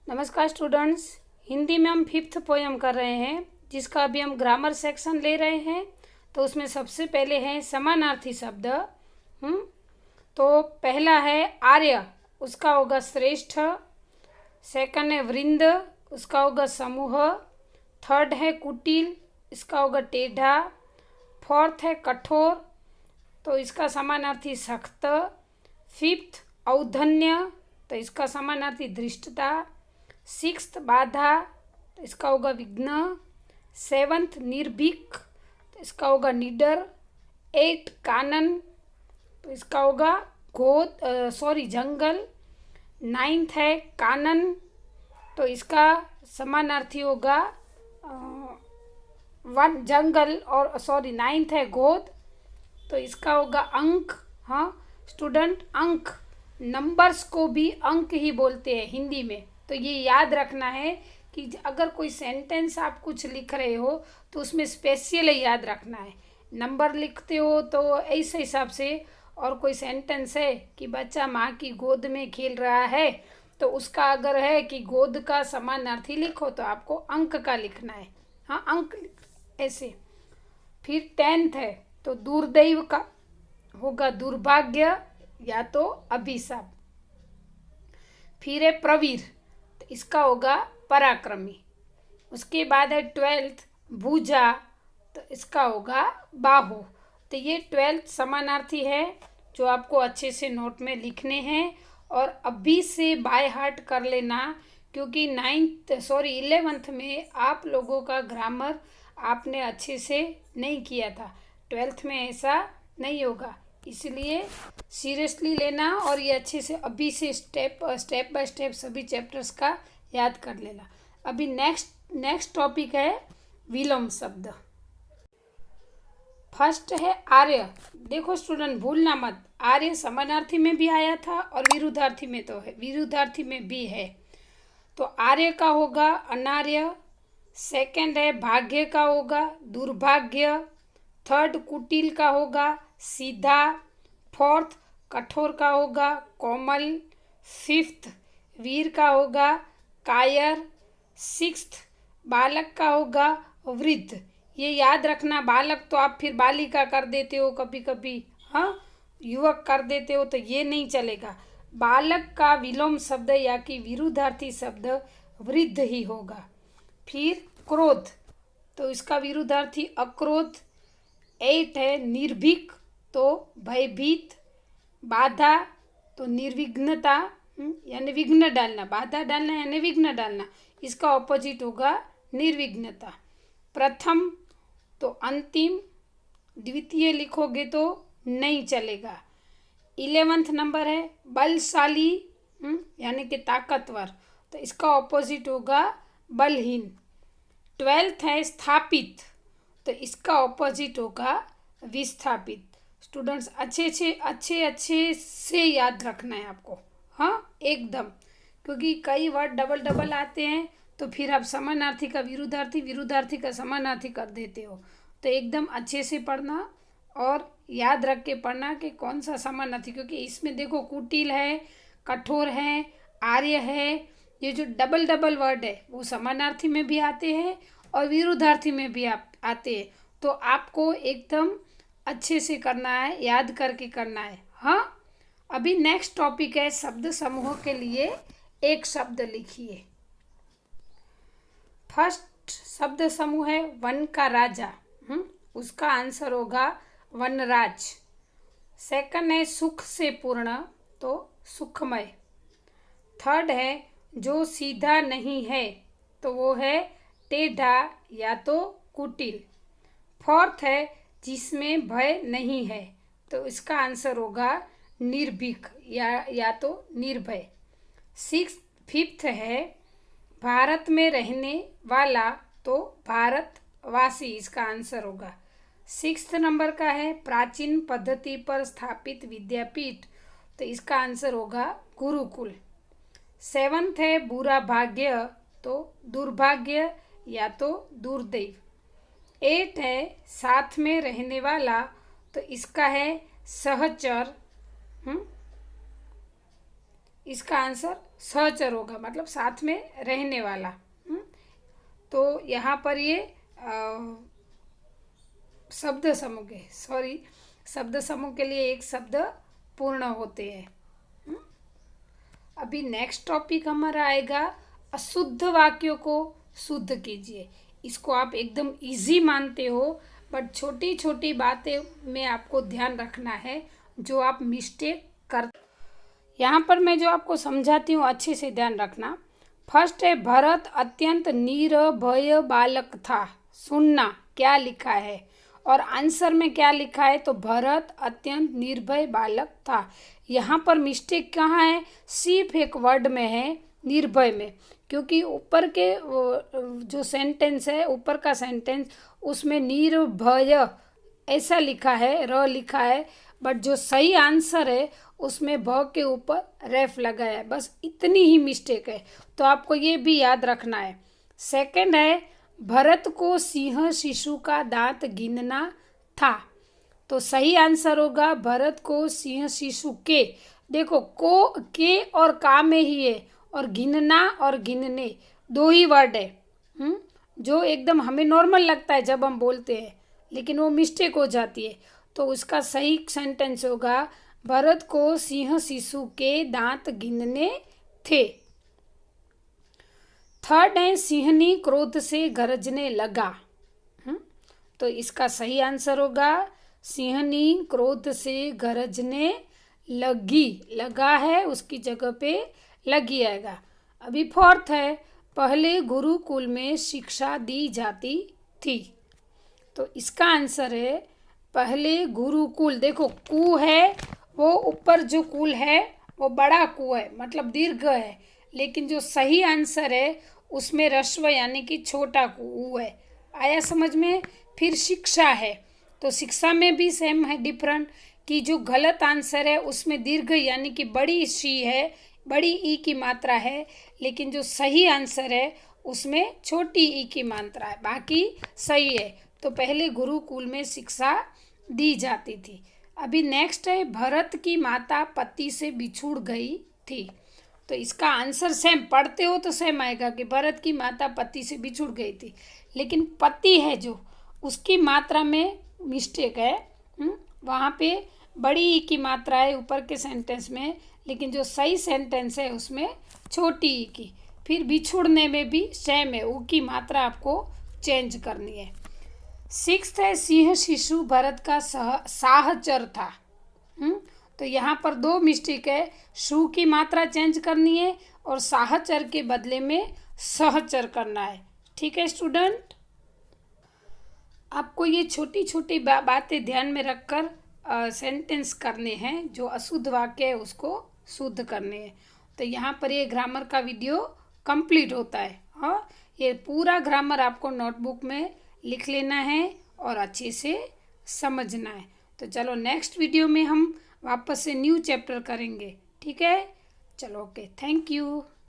नमस्कार स्टूडेंट्स। हिंदी में हम फिफ्थ पोयम कर रहे हैं जिसका अभी हम ग्रामर सेक्शन ले रहे हैं। तो उसमें सबसे पहले है समानार्थी शब्द। तो पहला है आर्य, उसका होगा श्रेष्ठ। सेकंड है वृंद, उसका होगा समूह। थर्ड है कुटिल, इसका होगा टेढ़ा। फोर्थ है कठोर, तो इसका समानार्थी सख्त। फिफ्थ औधन्य, तो इसका समानार्थी धृष्टता। सिक्स्थ बाधा, तो इसका होगा विघ्न। सेवंथ निर्भीक, तो इसका होगा निडर। एट कानन, तो इसका होगा जंगल। नाइन्थ है कानन, तो इसका समानार्थी होगा वन जंगल। और नाइन्थ है गोद, तो इसका होगा अंक। हाँ स्टूडेंट, अंक नंबर्स को भी अंक ही बोलते हैं हिंदी में। तो ये याद रखना है कि अगर कोई सेंटेंस आप कुछ लिख रहे हो तो उसमें स्पेशल याद रखना है। नंबर लिखते हो तो ऐसे हिसाब से, और कोई सेंटेंस है कि बच्चा माँ की गोद में खेल रहा है, तो उसका अगर है कि गोद का समानार्थी लिखो तो आपको अंक का लिखना है। हाँ अंक ऐसे। फिर टेंथ है तो दुर्दैव का होगा दुर्भाग्य या तो अभिशाप। फिर है प्रवीर, तो इसका होगा पराक्रमी। उसके बाद है ट्वेल्थ भुजा, तो इसका होगा बाहु। तो ये ट्वेल्थ समानार्थी है जो आपको अच्छे से नोट में लिखने हैं और अभी से बाय हार्ट कर लेना, क्योंकि 11th में आप लोगों का ग्रामर आपने अच्छे से नहीं किया था। 12th में ऐसा नहीं होगा, इसलिए सीरियसली लेना और ये अच्छे से अभी से स्टेप बाय स्टेप सभी चैप्टर्स का याद कर लेना। अभी नेक्स्ट टॉपिक है विलोम शब्द। फर्स्ट है आर्य। देखो स्टूडेंट, भूलना मत, आर्य समानार्थी में भी आया था और विरुद्धार्थी में तो है, विरुद्धार्थी में भी है। तो आर्य का होगा अनार्य। सेकंड है भाग्य का होगा दुर्भाग्य। थर्ड कुटिल का होगा सीधा। फोर्थ कठोर का होगा कोमल। फिफ्थ वीर का होगा कायर। सिक्स्थ बालक का होगा वृद्ध। ये याद रखना, बालक तो आप फिर बालिका कर देते हो कभी कभी, हाँ युवक कर देते हो, तो ये नहीं चलेगा। बालक का विलोम शब्द या कि विरुद्धार्थी शब्द वृद्ध ही होगा। फिर क्रोध, तो इसका विरुद्धार्थी अक्रोध। 8 है निर्भीक, तो भयभीत। बाधा, तो निर्विघ्नता, यानी विघ्न डालना, बाधा डालना यानी विघ्न डालना, इसका ऑपोजिट होगा निर्विघ्नता। प्रथम तो अंतिम, द्वितीय लिखोगे तो नहीं चलेगा। 11th नंबर है बलशाली, यानी कि ताकतवर, तो इसका ऑपोजिट होगा बलहीन। 12th है स्थापित, तो इसका ऑपोजिट होगा विस्थापित। स्टूडेंट्स अच्छे से याद रखना है आपको, हाँ एकदम, क्योंकि कई वर्ड डबल आते हैं तो फिर आप समानार्थी का विरुद्धार्थी का समानार्थी कर देते हो। तो एकदम अच्छे से पढ़ना और याद रख के पढ़ना कि कौन सा समानार्थी, क्योंकि इसमें देखो कुटिल है, कठोर है, आर्य है, ये जो डबल वर्ड है वो समानार्थी में भी आते हैं और विरुद्धार्थी में भी आते हैं। तो आपको एकदम अच्छे से करना है, याद करके करना है। हाँ अभी नेक्स्ट टॉपिक है शब्द समूह के लिए एक शब्द लिखिए। फर्स्ट शब्द समूह है वन का राजा, उसका आंसर होगा वनराज। सेकंड है सुख से पूर्ण, तो सुखमय। थर्ड है जो सीधा नहीं है, तो वो है टेढ़ा या तो कुटिल। फोर्थ है जिसमें भय नहीं है, तो इसका आंसर होगा निर्भीक या तो निर्भय। फिफ्थ है भारत में रहने वाला, तो भारतवासी, इसका आंसर होगा। 6th नंबर का है प्राचीन पद्धति पर स्थापित विद्यापीठ, तो इसका आंसर होगा गुरुकुल। 7th है बुरा भाग्य, तो दुर्भाग्य या तो दुर्दैव। 8 है साथ में रहने वाला, तो इसका है सहचर। इसका आंसर सहचर होगा, मतलब साथ में रहने वाला। तो यहाँ पर ये शब्द समूह के शब्द समूह के लिए एक शब्द पूर्ण होते हैं। अभी नेक्स्ट टॉपिक हमारा आएगा अशुद्ध वाक्यों को शुद्ध कीजिए। इसको आप एकदम इजी मानते हो, बट छोटी छोटी बातें में आपको ध्यान रखना है जो आप मिस्टेक कर। यहाँ पर मैं जो आपको समझाती हूँ अच्छे से ध्यान रखना। फर्स्ट है, भरत अत्यंत निर्भय बालक था। सुनना क्या लिखा है और आंसर में क्या लिखा है, तो भरत अत्यंत निर्भय बालक था। यहाँ पर मिस्टेक कहाँ है, सिर्फ एक वर्ड में है, निर्भय में, क्योंकि ऊपर के जो सेंटेंस है, ऊपर का सेंटेंस, उसमें निर्भय ऐसा लिखा है, र लिखा है, बट जो सही आंसर है उसमें भ के ऊपर रेफ लगाया है। बस इतनी ही मिस्टेक है, तो आपको ये भी याद रखना है। सेकंड है, भरत को सिंह शिशु का दांत गिनना था। तो सही आंसर होगा भरत को सिंह शिशु के। देखो, को के और का में ही है, और गिनना और गिनने दो ही वर्ड है, जो एकदम हमें नॉर्मल लगता है जब हम बोलते हैं, लेकिन वो मिस्टेक हो जाती है। तो उसका सही सेंटेंस होगा भरत को सिंह शिशु के दांत गिनने थे। थर्ड है, सिंहनी क्रोध से गरजने लगा। तो इसका सही आंसर होगा सिंहनी क्रोध से गरजने लगी। लगा है उसकी जगह पे लगी आएगा। अभी फोर्थ है, पहले गुरुकुल में शिक्षा दी जाती थी। तो इसका आंसर है पहले गुरुकुल। देखो, कु है, वो ऊपर जो कुल है वो बड़ा कु है, मतलब दीर्घ है, लेकिन जो सही आंसर है उसमें रस्व यानी कि छोटा कु है। आया समझ में। फिर शिक्षा है, तो शिक्षा में भी सेम है, डिफरेंट, कि जो गलत आंसर है उसमें दीर्घ यानी कि बड़ी शी है, बड़ी ई की मात्रा है, लेकिन जो सही आंसर है उसमें छोटी ई की मात्रा है, बाकी सही है। तो पहले गुरुकुल में शिक्षा दी जाती थी। अभी नेक्स्ट है, भरत की माता पति से बिछुड़ गई थी। तो इसका आंसर सेम, पढ़ते हो तो सेम आएगा कि भरत की माता पति से बिछुड़ गई थी, लेकिन पति है जो, उसकी मात्रा में मिस्टेक है। वहाँ पे बड़ी ई की मात्रा है ऊपर के सेंटेंस में, लेकिन जो सही सेंटेंस है उसमें छोटी ई की। फिर बिछुड़ने में भी सेम है, ऊ की मात्रा आपको चेंज करनी है। सिक्स्थ है, सिंह शिशु भरत का साहचर था। तो यहाँ पर दो मिस्टेक है, शु की मात्रा चेंज करनी है और साहचर के बदले में सहचर करना है। ठीक है स्टूडेंट, आपको ये छोटी छोटी बातें ध्यान में रखकर सेंटेंस करने हैं, जो अशुद्ध वाक्य है उसको शुद्ध करने हैं। तो यहाँ पर ये ग्रामर का वीडियो कंप्लीट होता है। हाँ, ये पूरा ग्रामर आपको नोटबुक में लिख लेना है और अच्छे से समझना है। तो चलो नेक्स्ट वीडियो में हम वापस से न्यू चैप्टर करेंगे। ठीक है, चलो ओके, थैंक यू।